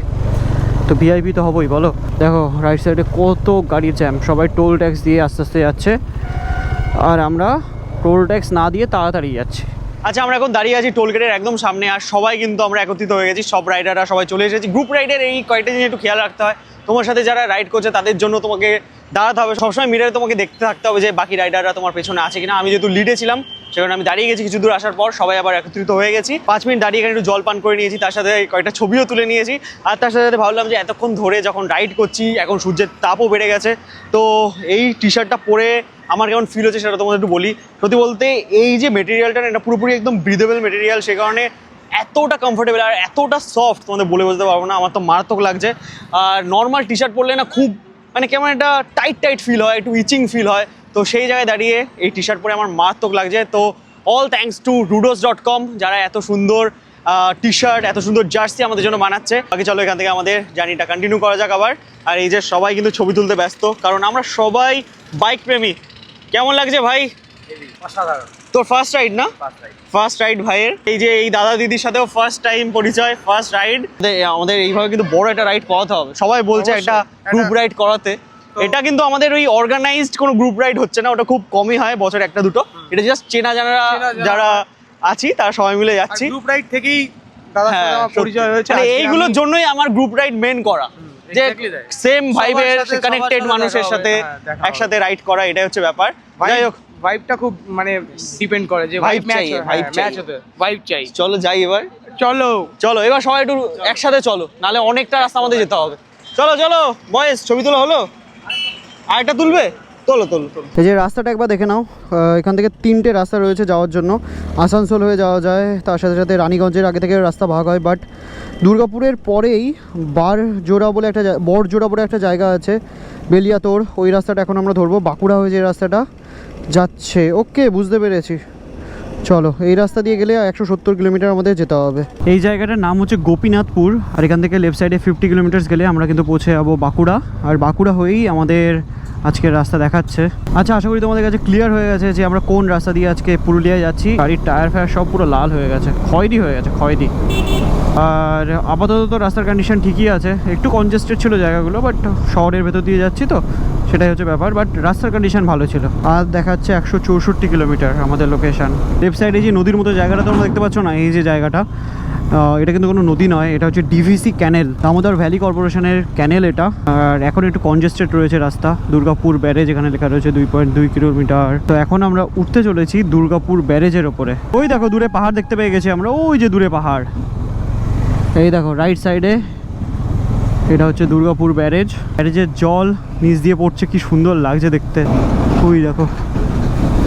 তো ভিআইপি তো হবই বলো। দেখো রাইট সাইডে কত গাড়ির জ্যাম, সবাই টোল ট্যাক্স দিয়ে আস্তে আস্তে যাচ্ছে, আর আমরা টোল ট্যাক্স না দিয়ে তাড়াতাড়ি যাচ্ছি। আচ্ছা, আমরা এখন দাঁড়িয়ে আছি টোল গেটের একদম সামনে, আর সবাই কিন্তু আমরা একত্রিত হয়ে গেছি, সব রাইডাররা সবাই চলে এসেছি। গ্রুপ রাইডের এই কয়েকটা জিনিস একটু খেয়াল রাখতে হয়, তোমার সাথে যারা রাইড করছে তাদের জন্য তোমাকে দাঁড়াতে হবে, সবসময় মিরারে তোমাকে দেখতে থাকতে হবে যে বাকি রাইডাররা তোমার পেছনে আছে কিনা। আমি যেহেতু লিডে ছিলাম সেখানে আমি দাঁড়িয়ে গেছি, কিছু দূর আসার পর সবাই আবার একত্রিত হয়ে গেছি। 5 মিনিট দাঁড়িয়ে এখানে একটু জল পান করে নিয়েছি, তার সাথে কয়েকটা ছবিও তুলে নিয়েছি। আর তার সাথে সাথে ভাবলাম যে এতক্ষণ ধরে যখন রাইড করছি, এখন সূর্যের তাপও বেড়ে গেছে, তো এই টি শার্টটা পরে আমার কেমন ফিল হচ্ছে সেটা তোমাদের একটু বলি। সত্যি বলতে এই যে মেটেরিয়ালটা, এটা পুরোপুরি একদম ব্রিদেবল মেটেরিয়াল, সে কারণে এতটা কমফোর্টেবল আর এতটা সফট তোমাদের বলে বুঝতে পারবো না, আমার তো মারাত্মক লাগছে। আর নর্মাল টি শার্ট পরলে না খুব মানে কেমন একটা টাইট ফিল হয়, একটু ইচিং ফিল হয়, তো সেই জায়গায় দাঁড়িয়ে এই টি শার্ট পরে আমার মারাত্মক লাগছে। তো অল থ্যাঙ্কস টু rudos.com, যারা এত সুন্দর টি শার্ট, এত সুন্দর জার্সি আমাদের জন্য বানাচ্ছে। বাকি চলো এখান থেকে আমাদের জার্নিটা কন্টিনিউ করা যাক আবার। আর এই যে সবাই কিন্তু ছবি তুলতে ব্যস্ত, কারণ আমরা সবাই বাইক প্রেমী। কেমন লাগছে ভাই অসাধারণ তোর ফার্স্ট রাইড না? First ride. ফার্স্ট রাইড ভাইয়ের। এই যে এই দাদা দিদির সাথেও ফার্স্ট টাইম পরিচয়, ফার্স্ট রাইড। আমাদের এইভাবে কিন্তু বড় একটা রাইড করাতে হবে। সবাই বলছে একটা গ্রুপ রাইড করাতে। এটা কিন্তু আমাদের ওই অর্গানাইজড কোনো গ্রুপ রাইড হচ্ছে না, ওটা খুব কমই হয়, বছরে একটা দুটো। এটা জাস্ট চেনা জানারা যারা আছি তারা সবাই মিলে যাচ্ছি। গ্রুপ রাইড থেকেই দাদার সাথে আমার পরিচয় হয়েছে। মানে আজকে এইগুলোর আমি- জন্যই আমার গ্রুপ রাইড মেন করা, যে exactly তাই। সেম ভাইবের সবার সাথে কানেক্টেড মানুষের দেখা সাথে হবে, হ্যাঁ, দেখা হবে। একসাথে রাইড করা, এটাই হচ্ছে ব্যাপার। যাই হোক, ভাইবটা খুব মানে ডিপেন্ড করে যে Vibe ভাইব ম্যাচ চাই, vibe চাই। ম্যাচ হতে ভাইব চাই। চলো যাই এবার। চলো চলো এবার সবাই একটু একসাথে চলো, নাহলে অনেকটা রাস্তা আমাদের যেতে হবে। চলো চলো বয়েস, ছবি তোলা হলো? আরেকটা তুলবে? তোলো তোলো তোলো। এই যে রাস্তাটা একবার দেখে নাও, এখান থেকে 3টে রাস্তা রয়েছে যাওয়ার জন্য। আসানসোল হয়ে যাওয়া যায়, তার সাথে সাথে রানীগঞ্জের আগে থেকে রাস্তা ভাগ হয়, বাট দুর্গাপুরের পরেই বড়জোড়া বলে একটা জায়গা আছে, বেলিয়াতোড়, ওই রাস্তাটা এখন আমরা ধরবো। বাঁকুড়া হয়ে যে রাস্তাটা যাচ্ছে, ওকে বুঝতে পেরেছি। চলো এই রাস্তা দিয়ে গেলে 170 কিলোমিটার আমাদের যেতে হবে। এই জায়গাটার নাম হচ্ছে গোপীনাথপুর, আর এখান থেকে লেফট সাইডে 50 কিলোমিটার গেলে আমরা কিন্তু পৌঁছে যাবো বাঁকুড়া। আর বাঁকুড়া হয়েই আমাদের আজকের রাস্তা দেখাচ্ছে। আচ্ছা, আশা করি তোমাদের কাছে ক্লিয়ার হয়ে গেছে যে আমরা কোন রাস্তা দিয়ে আজকে পুরুলিয়ায় যাচ্ছি। গাড়ির টায়ার ফায়ার সব পুরো লাল হয়ে গেছে, খয়েরি হয়ে গেছে, খয়েরি। আর আপাতত তো রাস্তার কন্ডিশন ঠিকই আছে, একটু কনজেস্টেড ছিল জায়গাগুলো, বাট শহরের ভেতর দিয়ে যাচ্ছি তো সেটাই হচ্ছে ব্যাপার। বাট রাস্তার কন্ডিশন ভালো ছিল। আর দেখাচ্ছে 164 কিলোমিটার আমাদের লোকেশন। লেফট সাইডে যে নদীর মতো জায়গাটা তোমরা দেখতে পাচ্ছ না, এই যে জায়গাটা, এটা কিন্তু কোনো নদী নয়, এটা হচ্ছে ডিভিসি ক্যানেল, দামোদর ভ্যালি কর্পোরেশনের ক্যানেল এটা। আর এখন একটু কনজেস্টেড রয়েছে রাস্তা। দুর্গাপুর ব্যারেজ এখানে লেখা রয়েছে 2.2 কিলোমিটার। তো এখন আমরা উঠতে চলেছি দুর্গাপুর ব্যারেজের ওপরে। ওই দেখো দূরে পাহাড় দেখতে পেয়ে গেছি আমরা, ওই যে দূরে পাহাড়, এই দেখো রাইট সাইডে, এটা হচ্ছে দুর্গাপুর ব্যারেজ। ব্যারেজের জল নিচ দিয়ে পড়ছে, কি সুন্দর লাগছে দেখতে। ওই দেখো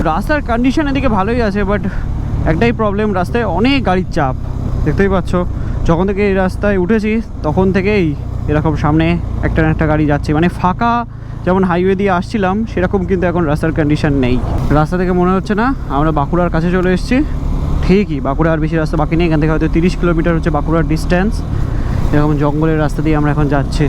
রাস্তার কন্ডিশন এদিকে ভালোই আছে, বাট একটাই প্রবলেম, রাস্তায় অনেক গাড়ির চাপ। দেখতেই পাচ্ছ, যখন থেকে এই রাস্তায় উঠেছি তখন থেকেই এরকম সামনে একটা না একটা গাড়ি যাচ্ছে। মানে ফাঁকা যেমন হাইওয়ে দিয়ে আসছিলাম সেরকম কিন্তু এখন রাস্তার কন্ডিশন নেই। রাস্তা থেকে মনে হচ্ছে না আমরা বাঁকুড়ার কাছে চলে এসেছি। ঠিকই, বাঁকুড়া আর বেশি রাস্তা বাকি নেই, এখান থেকে হয়তো 30 কিলোমিটার হচ্ছে বাঁকুড়ার ডিস্ট্যান্স। এরকম জঙ্গলের রাস্তা দিয়ে আমরা এখন যাচ্ছি।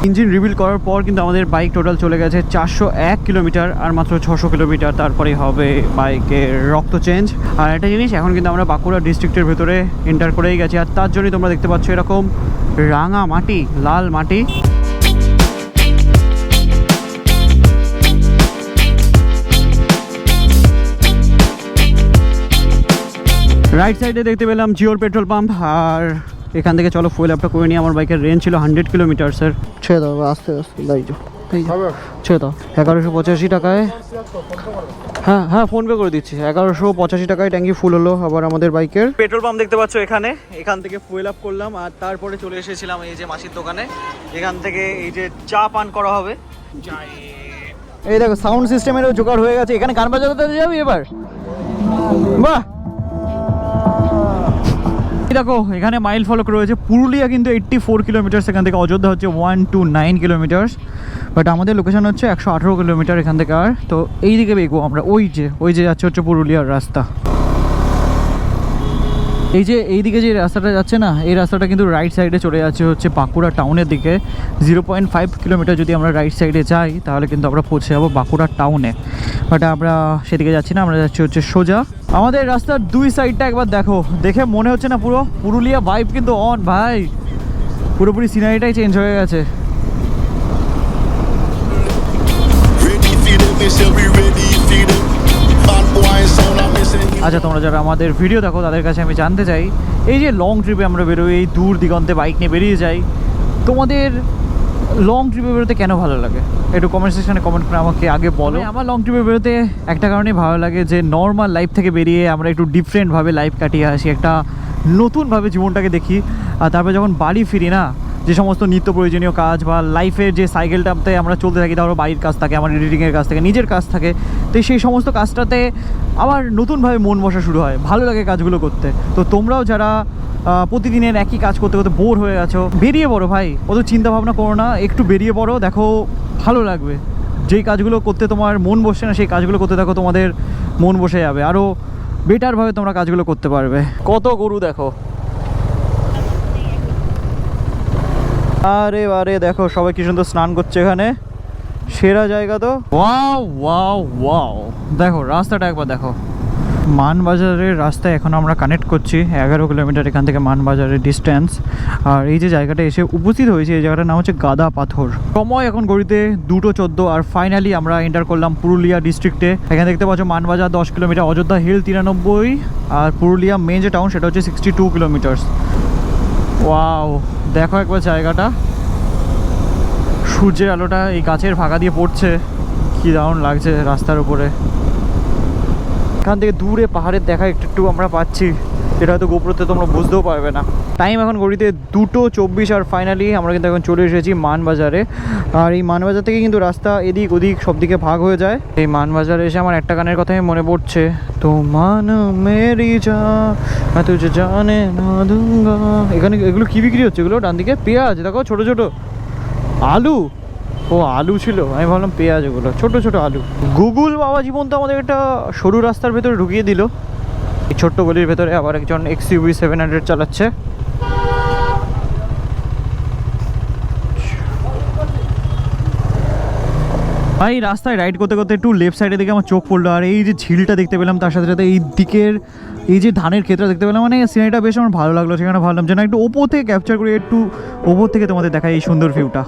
ইঞ্জিন রিবিল করার পর কিন্তু আমাদের বাইক টোটাল চলে গেছে 401 কিলোমিটার, আর মাত্র 600 কিলোমিটার তারপরেই হবে বাইকের রক্ত চেঞ্জ। আর একটা জিনিস, এখন কিন্তু আমরা বাঁকুড়া ডিস্ট্রিক্টের ভেতরে এন্টার করেই গেছি। আর তার জন্যই তোমরা দেখতে পাচ্ছ এরকম রাঙা মাটি, লাল মাটি। রাইট সাইডে দেখতে পেলাম জিওর পেট্রোল পাম্প। আর এখান থেকে চলো ফুয়েল আপটা করে নিই। আমার বাইকের রেঞ্জ ছিল 100 কিলোমিটার। ছেড়ে দাও আস্তে আস্তে, ছেড়ে দাও। 1185 টাকায়, হ্যাঁ হ্যাঁ ফোনপে করে দিচ্ছি। 1185 টাকায় ট্যাঙ্কি ফুল হলো আবার আমাদের বাইকের। পেট্রোল পাম্প দেখতে পাচ্ছ এখানে, এখান থেকে ফুয়েল আপ করলাম আর তারপরে চলে এসেছিলাম এই যে মাসির দোকানে। এখান থেকে এই যে চা পান করা হবে। এই দেখো সাউন্ড সিস্টেমেরও জোগাড় হয়ে গেছে। এখানে গান বাজাতে যাবি এবার? বাহ, দেখো এখানে মাইল ফলক রয়েছে। পুরুলিয়া কিন্তু 84 কিলোমিটার, এখান থেকে অযোধ্যা হচ্ছে 129 কিলোমিটার, বাট আমাদের লোকেশন হচ্ছে 118 কিলোমিটার এখান থেকে। আর তো এই দিকে বেগো আমরা, ওই যে যাচ্ছে হচ্ছে পুরুলিয়ার রাস্তা। এই দিকে যে রাস্তাটা যাচ্ছে না, এই রাস্তাটা কিন্তু রাইট সাইডে চলে যাচ্ছে হচ্ছে বাঁকুড়া টাউনের দিকে। 0.5 কিলোমিটার যদি আমরা রাইট সাইডে যাই তাহলে কিন্তু আমরা পৌঁছে যাবো বাঁকুড়া টাউনে, বাট আমরা সেদিকে যাচ্ছি না, আমরা যাচ্ছি হচ্ছে সোজা। আমাদের রাস্তার দুই সাইডটা একবার দেখো, দেখে মনে হচ্ছে না পুরো পুরুলিয়া ভাইব কিন্তু অন ভাই, পুরোপুরি সিনারিটাই চেঞ্জ হয়ে গেছে। আচ্ছা, তোমরা যারা আমাদের ভিডিও দেখো তাদের কাছে আমি জানতে চাই, এই যে লং ট্রিপে আমরা বেরোই, এই দূর দিগন্তে বাইক নিয়ে বেরিয়ে যাই, তোমাদের লং ট্রিপে বেরোতে কেন ভালো লাগে? একটু কমেন্ট সেকশনে কমেন্ট করে আমাকে আগে বলো। আমার লং ট্রিপে বেরোতে একটা কারণেই ভালো লাগে, যে নর্মাল লাইফ থেকে বেরিয়ে আমরা একটু ডিফারেন্টভাবে লাইফ কাটিয়ে আসি, একটা নতুনভাবে জীবনটাকে দেখি। আর তারপরে যখন বাড়ি ফিরি না, যে সমস্ত নিত্য প্রয়োজনীয় কাজ বা লাইফের যে সাইকেলটাতে আমরা চলতে থাকি, তারপর বাড়ির কাজ থাকে, আমার এডিটিংয়ের কাজ থাকে, নিজের কাজ থাকে, তো সেই সমস্ত কাজটাতে আবার নতুনভাবে মন বসা শুরু হয়, ভালো লাগে কাজগুলো করতে। তো তোমরাও যারা প্রতিদিনের একই কাজ করতে করতে বোর হয়ে গেছো, বেরিয়ে পড়ো ভাই, অত চিন্তা ভাবনা করো না, একটু বেরিয়ে পড়ো, দেখো ভালো লাগবে। যেই কাজগুলো করতে তোমার মন বসছে না, সেই কাজগুলো করতে দেখো তোমাদের মন বসে যাবে, আরও বেটারভাবে তোমরা কাজগুলো করতে পারবে। কত গরু দেখো, আরে দেখো সবাই কি সুন্দর স্নান করছে এখানে। সেরা জায়গা তো। ওয়াও ওয়াও ওয়াও, দেখো রাস্তাটা একবার দেখো। মানবাজারের রাস্তায় এখন আমরা কানেক্ট করছি, 11 কিলোমিটার এখান থেকে মানবাজারের ডিস্টেন্স। আর এই যে জায়গাটা এসে উপস্থিত হয়েছে, এই জায়গাটার নাম হচ্ছে গাদা পাথর। সময় এখন ঘড়িতে 2:14, আর ফাইনালি আমরা এন্টার করলাম পুরুলিয়া ডিস্ট্রিক্টে। এখানে দেখতে পাচ্ছ মানবাজার 10 কিলোমিটার, অযোধ্যা হিল 93, আর পুরুলিয়া মেন যে টাউন সেটা হচ্ছে 62 কিলোমিটার। ওয়াও, দেখো একবার জায়গাটা, সূর্যের আলোটা এই গাছের ফাঁকা দিয়ে পড়ছে, কি দারুণ লাগছে রাস্তার উপরে। এখান থেকে দূরে পাহাড়ের দেখা একটু একটু আমরা পাচ্ছি, যেটা হয়তো গোপ্রোতে তোমরা বুঝতেও পারবে না। টাইম এখন ঘড়িতে 2:24, আর ফাইনালি আমরা কিন্তু এখন চলে এসেছি মানবাজারে। আর এই মানবাজার থেকে কিন্তু রাস্তা এদিক ওদিক সব দিকে ভাগ হয়ে যায়। এই মানবাজারে এসে আমার একটা গানের কথাই মনে পড়ছে, তো মান মেরি যা তুঝে জানে না দুঙ্গা। এখানে এগুলো কি বিক্রি হচ্ছে? এগুলো ডান দিকে পেঁয়াজ, দেখো ছোট ছোট আলু। ও আলু ছিল, আমি ভাবলাম পেঁয়াজ। এগুলো ছোট ছোট আলু। গুগল বাবা জীবন তো আমাদের একটা সরু রাস্তার ভেতরে ঢুকিয়ে দিল। এই ছোট্ট গলির ভেতরে আবার একজন XUV 700 চালাচ্ছে। এই রাস্তায় রাইড করতে করতে একটু লেফট সাইডের দিকে আমার চোখ পড়লো, আর এই যে ঝিলটা দেখতে পেলাম, তার সাথে সাথে এই দিকের এই যে ধানের ক্ষেতটা দেখতে পেলাম, মানে সিনারিটা বেশ আমার ভালো লাগলো। সেখানে ভাবলাম যে না, একটু ওপর থেকে ক্যাপচার করে, একটু ওপর থেকে তোমাদের দেখাই এই সুন্দর ভিউটা।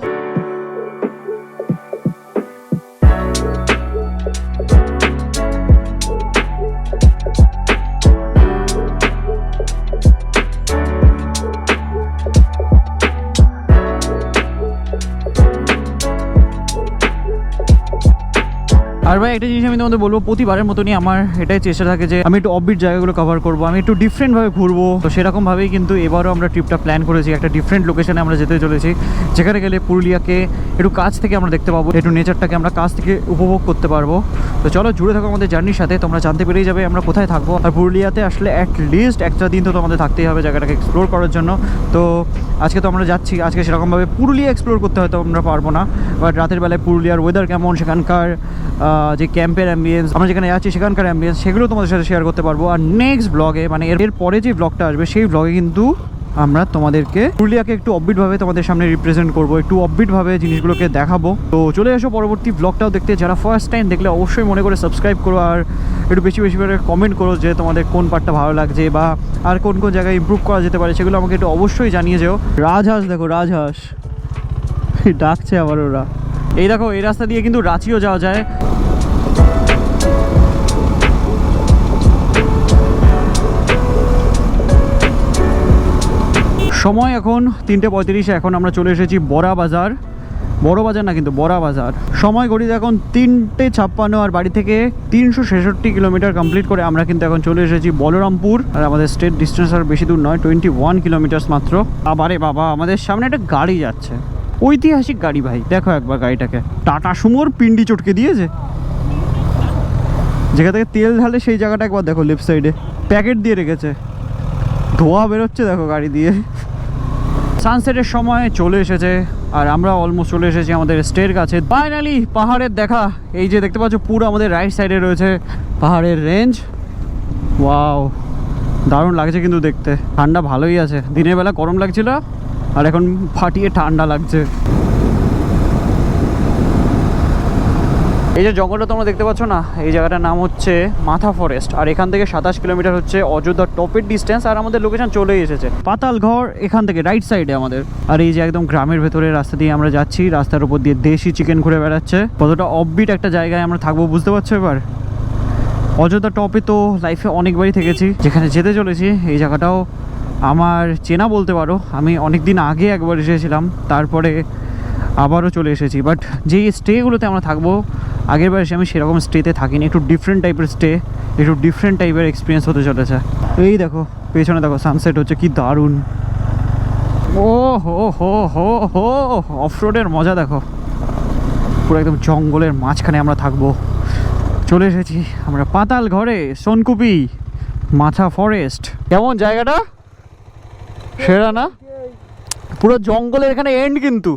আর ভাই একটা জিনিস আমি তোমাদের বলবো, প্রতিবারের মতনই আমার এটাই চেষ্টা থাকে যে আমি একটু অফবিট জায়গাগুলো কভার করবো, আমি একটু ডিফারেন্টভাবে ঘুরবো। তো সেরকমভাবেই কিন্তু এবারও আমরা ট্রিপটা প্ল্যান করেছি, একটা ডিফারেন্ট লোকেশনে আমরা যেতে চলেছি, যেখানে গেলে পুরুলিয়াকে একটু কাছ থেকে আমরা দেখতে পাবো, একটু নেচারটাকে আমরা কাছ থেকে উপভোগ করতে পারবো। তো চলো জুড়ে থাকো আমাদের জার্নির সাথে, তোমরা জানতে পেরেই যাবে আমরা কোথায় থাকবো। আর পুরুলিয়াতে আসলে অ্যাটলিস্ট একটা দিন তো তোমাদের থাকতেই হবে জায়গাটাকে এক্সপ্লোর করার জন্য। তো আজকে তো আমরা যাচ্ছি, আজকে সেরকমভাবে পুরুলিয়া এক্সপ্লোর করতে হয়তো আমরা পারবো না, বাট রাতের বেলায় পুরুলিয়ার ওয়েদার কেমন, সেখানকার যে ক্যাম্পের অ্যাম্বিয়েন্স, আমরা যেখানে যাচ্ছি সেখানকার অ্যাম্বিয়েন্স, সেগুলো তোমাদের সাথে শেয়ার করতে পারবো। আর নেক্সট ব্লগে, মানে এর পরে যে ব্লগটা আসবে, সেই ব্লগে কিন্তু আমরা তোমাদেরকে পুরুলিয়াকে একটু অফবিটভাবে তোমাদের সামনে রিপ্রেজেন্ট করবো, একটু অফবিটভাবে জিনিসগুলোকে দেখাবো। তো চলে এসো পরবর্তী ব্লগটাও দেখতে। যারা ফার্স্ট টাইম দেখলে অবশ্যই মনে করে সাবস্ক্রাইব করো, আর একটু বেশি বেশি করে কমেন্ট করো যে তোমাদের কোন পার্টটা ভালো লাগছে, বা আর কোন কোন জায়গায় ইমপ্রুভ করা যেতে পারে, সেগুলো আমাকে একটু অবশ্যই জানিয়ে যেও। রাজহাঁস দেখো, রাজহাঁস ডাকছে আবার ওরা। এই দেখো, এই রাস্তা দিয়ে কিন্তু রাঁচিও যাওয়া যায়। সময় এখন 3:35, এখন আমরা চলে এসেছি বড়া বাজার। বড় বাজার না কিন্তু, বড়া বাজার। সময় ঘড়িতে এখন 3:56, আর বাড়ি থেকে 366 কিলোমিটার কমপ্লিট করে আমরা কিন্তু এখন চলে এসেছি বলরামপুর। আর আমাদের স্টেট ডিস্টেন্স আর বেশি দূর নয়, 21 কিলোমিটার মাত্র। আবারে বাবা, আমাদের সামনে একটা গাড়ি যাচ্ছে, ঐতিহাসিক গাড়ি ভাই, দেখো একবার গাড়িটাকে। টাটা সুমোর পিন্ডি চটকে দিয়েছে, যেখান থেকে তেল ঢালে সেই জায়গাটা একবার দেখো, লেফট সাইডে প্যাকেট দিয়ে রেখেছে, ধোয়া বেরোচ্ছে দেখো গাড়ি দিয়ে। সানসেটের সময় চলে এসেছে, আর আমরা অলমোস্ট চলে এসেছি আমাদের স্টের কাছে। ফাইনালি পাহাড়ের দেখা, এই যে দেখতে পাচ্ছ পুরো আমাদের রাইট সাইডে রয়েছে পাহাড়ের রেঞ্জ। ওয়াও, দারুণ লাগছে কিন্তু দেখতে। ঠান্ডা ভালোই আছে, দিনের বেলা গরম লাগছিল, আর এখন ফাটিয়ে ঠান্ডা লাগছে। এই যে জঙ্গলটা তোমরা দেখতে পাচ্ছ না, এই জায়গাটার নাম হচ্ছে মাথা ফরেস্ট। আর এখান থেকে 27 কিলোমিটার হচ্ছে অযোধ্যা টপের ডিস্টেন্স। আর আমাদের লোকেশন চলেই এসেছে পাতালঘর, এখান থেকে রাইট সাইডে আমাদের। আর এই যে একদম গ্রামের ভেতরে রাস্তা দিয়ে আমরা যাচ্ছি, রাস্তার উপর দিয়ে দেশি চিকেন ঘুরে বেড়াচ্ছে। কতটা অফবিট একটা জায়গায় আমরা থাকবো বুঝতে পারছো এবার। অযোধ্যা টপে তো লাইফে অনেকবারই থেকেছি, যেখানে যেতে চলেছি এই জায়গাটাও আমার চেনা বলতে পারো। আমি অনেক দিন আগে একবার এসেছিলাম, তারপরে আবারও চলে এসেছি। বাট যেই স্টেগুলোতে আমরা থাকবো, আগের বার এসে আমি সেরকম স্টেতে থাকিনি, একটু ডিফারেন্ট টাইপের স্টে, একটু ডিফারেন্ট টাইপের এক্সপিরিয়েন্স হতে চলেছে। এই দেখো পেছনে দেখো সানসেট হচ্ছে, কি দারুণ। ও হো হো হো হো, অফরোডের মজা দেখো, পুরো একদম জঙ্গলের মাঝখানে আমরা থাকবো। চলে এসেছি আমরা পাতাল ঘরে, সোনকুপি মাথা ফরেস্ট। কেমন জায়গাটা? সেরা না? পুরো জঙ্গলের এখানে এন্ড, কিন্তু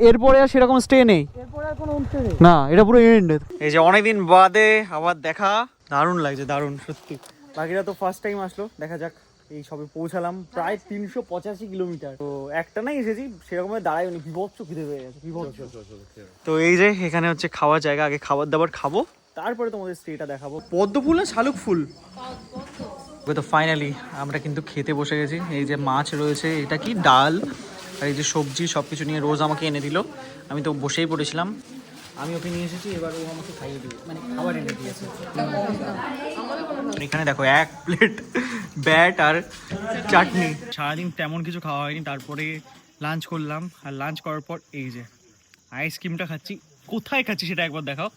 এরপরে আর সেরকম স্টে নেই না, এটা পুরো এন্ড। এই যে অনেকদিন বাদে আবার দেখা, দারুণ লাগছে, দারুণ সত্যি। বাকিরা তো ফার্স্ট টাইম আসলো, দেখা যাক এই সবে পৌঁছালাম, প্রায় 385 কিলোমিটার। তো একটা নাই এসেছি, সেরকম দাঁড়ায়নি, বিভৎস খিদে হয়ে গেছে, বিভৎস। তো এই যে এখানে হচ্ছে খাওয়ার জায়গা, আগে খাবার দাবার খাবো, তারপরে তোমাদের স্টেটা দেখাবো। পদ্ম ফুল না শালুক ফুল? তো ফাইনালি আমরা কিন্তু খেতে বসে গেছি। এই যে মাছ রয়েছে, এটা কি ডাল, আর এই যে সবজি সব কিছু নিয়ে রোজ আমাকে এনে দিল। আমি তো বসেই পড়েছিলাম, আমি ওকে নিয়ে এসেছি, এবার ও আমাকে খাইয়ে দিবে, মানে খাবার এনে দিয়েছে। এখানে দেখো 1 প্লেট ব্যাট আর চাটনি। সারাদিন তেমন কিছু খাওয়া হয়নি, তারপরে লাঞ্চ করলাম, আর লাঞ্চ করার পর এই যে আইসক্রিমটা খাচ্ছি। কোথায় খাচ্ছি সেটা একবার দেখাও।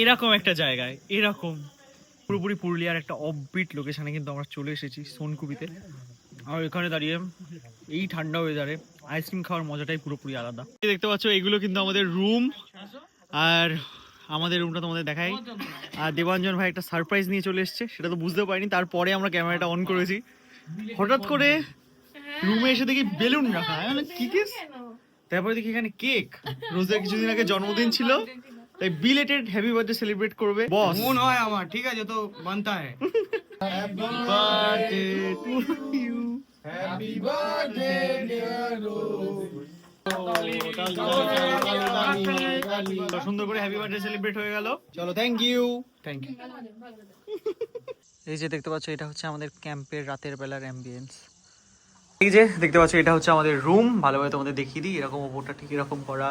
এরকম একটা জায়গায়, এরকম পুরোপুরি পুরুলিয়ার একটা অফবিট লোকেশনে কিন্তু আমরা চলে এসেছি, সোনকুবিতে। আর এখানে দাঁড়িয়ে এই ঠান্ডা ওয়েদারে আইসক্রিম খাওয়ার মজাটাই পুরোপুরি আলাদা। দেখতে পাচ্ছ এগুলো কিন্তু আমাদের রুম, আর আমাদের রুমটা তোমাদের দেখাই। আর দেবাঞ্জন ভাই একটা সারপ্রাইজ নিয়ে চলে এসেছে, সেটা তো বুঝতেও পারিনি, তারপরে আমরা ক্যামেরাটা অন করেছি। হঠাৎ করে রুমে এসে দেখি বেলুন রাখা, কি কেস, তারপরে দেখি এখানে কেক। রোজের কিছুদিন আগে জন্মদিন ছিল, তাই বিলেটেড হ্যাপি বার্থডে সেলিব্রেট করবে বস। মন হয় আমার, ঠিক আছে তো বানতা হ্যায়। Happy birthday to you, happy birthday dear Rose. সুন্দর করে হ্যাপি বার্থডে সেলিব্রেট হয়ে গেল। চলো, থ্যাংক ইউ। Thank you. এই যে দেখতে পাচ্ছ, এটা হচ্ছে আমাদের ক্যাম্পের রাতের বেলার অ্যাম্বিয়েন্স। এই যে দেখতে পাচ্ছ, এটা হচ্ছে আমাদের রুম। ভালোভাবে তোমাদের দেখিয়ে দিই, এরকম ওপরটা ঠিক এরকম করা,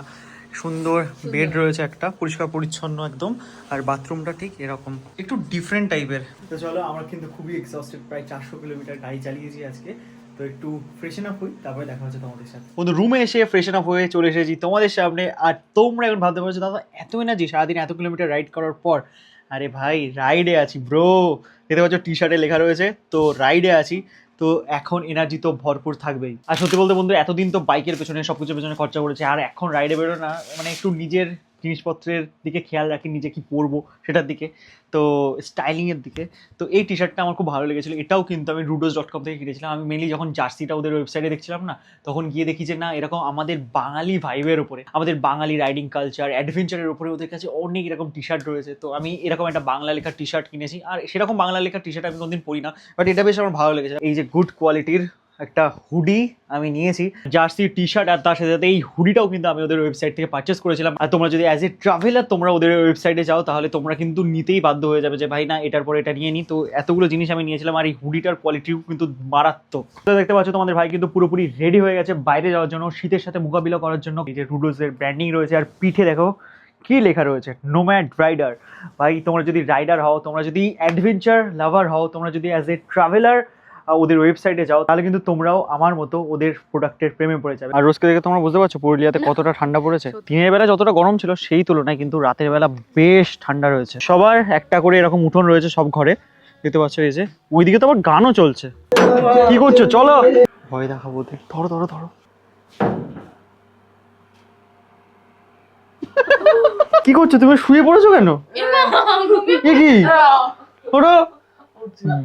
সুন্দর বেড রয়েছে একটা, পরিষ্কার পরিচ্ছন্ন একদম, আর বাথরুমটা ঠিক এরকম, একটু ডিফারেন্ট টাইপের। তো চলো, আমরা কিন্তু খুবই এক্সস্টেড, প্রায় 400 কিলোমিটার গাড়ি চালিয়েছি আজকে। তো একটু ফ্রেশন আপ হই, তারপরে দেখা হচ্ছে তোমাদের সাথে। বন্ধু রুমে এসে ফ্রেশন আপ হয়ে চলে এসেছি তোমাদের সামনে। আর তোমরা এখন ভাবতে পারছো, দাদা এত এনার্জি সারাদিন এত কিলোমিটার রাইড করার পর। আরে ভাই, রাইডে আছি ব্রো, দেখতে পাচ্ছ টি শার্টে লেখা রয়েছে, তো রাইডে আছি, তো এখন এনার্জি তো ভরপুর থাকবেই। আর সত্যি বলতে বন্ধু, এতদিন তো বাইকের পেছনে সবকিছুর পেছনে খরচা করেছে, আর এখন রাইডে বেরো না, মানে একটু নিজের জিনিসপত্রের দিকে খেয়াল রাখি, নিজে কি পরবো সেটার দিকে, তো স্টাইলিংয়ের দিকে। তো এই টি শার্টটা আমার খুব ভালো লেগেছিলো, এটাও কিন্তু আমি rudos.com থেকে কিনেছিলাম। আমি মেনলি যখন জার্সিটা ওদের ওয়েবসাইটে দেখছিলাম না, তখন গিয়ে দেখি যে না, এরকম আমাদের বাঙালি ভাইবের ওপরে, আমাদের বাঙালি রাইডিং কালচার অ্যাডভেঞ্চারের উপরে ওদের কাছে অনেক এরকম টি শার্ট রয়েছে। তো আমি এরকম একটা বাংলা লেখার টি শার্ট কিনেছি, আর সেরকম বাংলা লেখার টি শার্ট আমি কোনোদিন পরি না, বাট এটা বেশ আমার ভালো লেগেছে। এই যে গুড কোয়ালিটির একটা হুডি আমি নিয়েছি, জার্সি টি শার্ট, আর তার সাথে সাথে এই হুডিটাও কিন্তু আমি ওদের ওয়েবসাইট থেকে পারচেস করেছিলাম। আর তোমরা যদি অ্যাজ এ ট্রাভেলার তোমরা ওদের ওয়েবসাইটে যাও, তাহলে তোমরা কিন্তু নিতেই বাধ্য হয়ে যাবে যে ভাই না, এটার পরে এটা নিয়ে নিই। তো এতগুলো জিনিস আমি নিয়েছিলাম, আর এই হুডিটার কোয়ালিটিও কিন্তু মারাত্মক। তো দেখতে পাচ্ছ তোমাদের ভাই কিন্তু পুরোপুরি রেডি হয়ে গেছে বাইরে যাওয়ার জন্য, শীতের সাথে মোকাবিলা করার জন্য। এই যে রুডোসের ব্র্যান্ডিং রয়েছে, আর পিঠে দেখো কি লেখা রয়েছে, নোম্যাড রাইডার। ভাই তোমরা যদি রাইডার হও, তোমরা যদি অ্যাডভেঞ্চার লাভার হও, তোমরা যদি অ্যাজ এ ট্রাভেলার ওদের ওয়েবসাইটে যাও, তাহলে কিন্তু তোমরাও আমার মতো ওদের প্রোডাক্টের প্রেমে পড়ে যাবে। আর রোজকে দেখে তোমরা বুঝতে পারছো পুরুলিয়াতে কতটা ঠান্ডা পড়েছে। দিনের বেলা যতটা গরম ছিল সেই তুলনায় কিন্তু রাতের বেলা বেশ ঠান্ডা রয়েছে। সবার একটা করে এরকম উঠোন রয়েছে সব ঘরে, দেখতে পাচ্ছ। এই যে ওইদিকে তো আবার গানও চলছে। কি করছো? চলো, ভয় দেখাবো। ধরো ধরো ধরো, কি করছো তুমি? শুয়ে পড়েছো কেন? কি ওঠো,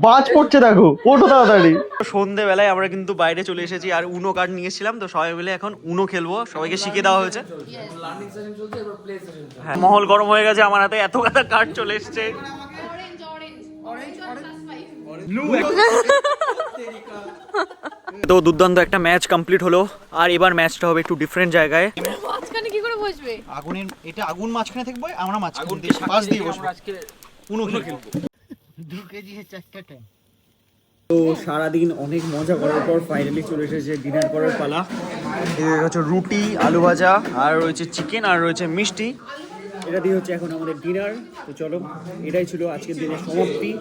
বাজ পড়ছে দেখো, ওঠো তাড়াতাড়ি। সন্ধ্যেবেলায় আমরা কিন্তু বাইরে চলে এসেছি, আর উনো কার্ড নিয়ে এসেছিলাম, তো সবাই মিলে এখন উনো খেলবো। সবাইকে শিখে দেওয়া হয়েছে। হ্যাঁ, মহল গরম হয়ে গেছে, আমার হাতে এত গাদা কার্ড চলে এসছে। তো দুর্দান্ত একটা ম্যাচ কমপ্লিট হলো, আর এবার ম্যাচটা হবে একটু ডিফারেন্ট জায়গায়। মাঝখানে কি করে বসবে? আগুনের, এটা আগুন মাঝখানে থাকবে, আমরা মাঝখানে দিয়ে পাশ দিয়ে বসবো, উনো খেলবো। 2 কেজি 4টা। তো সারাদিন অনেক মজা করার পর ফাইনালি চলে এসেছে ডিনার করার পালা। এদের হচ্ছে রুটি, আলু ভাজা, আর রয়েছে চিকেন, আর রয়েছে মিষ্টি। এটা দিয়ে হচ্ছে এখন আমাদের ডিনার। তো চলো, এটাই ছিল আজকের দিনের সমাপ্তি,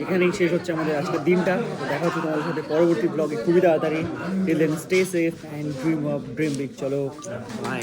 এখানেই শেষ হচ্ছে আমাদের আজকের দিনটা। তো দেখা হচ্ছে তোমাদের সাথে পরবর্তী ব্লগে খুবই তাড়াতাড়ি। Till then stay safe and dream big. চলো, বাই।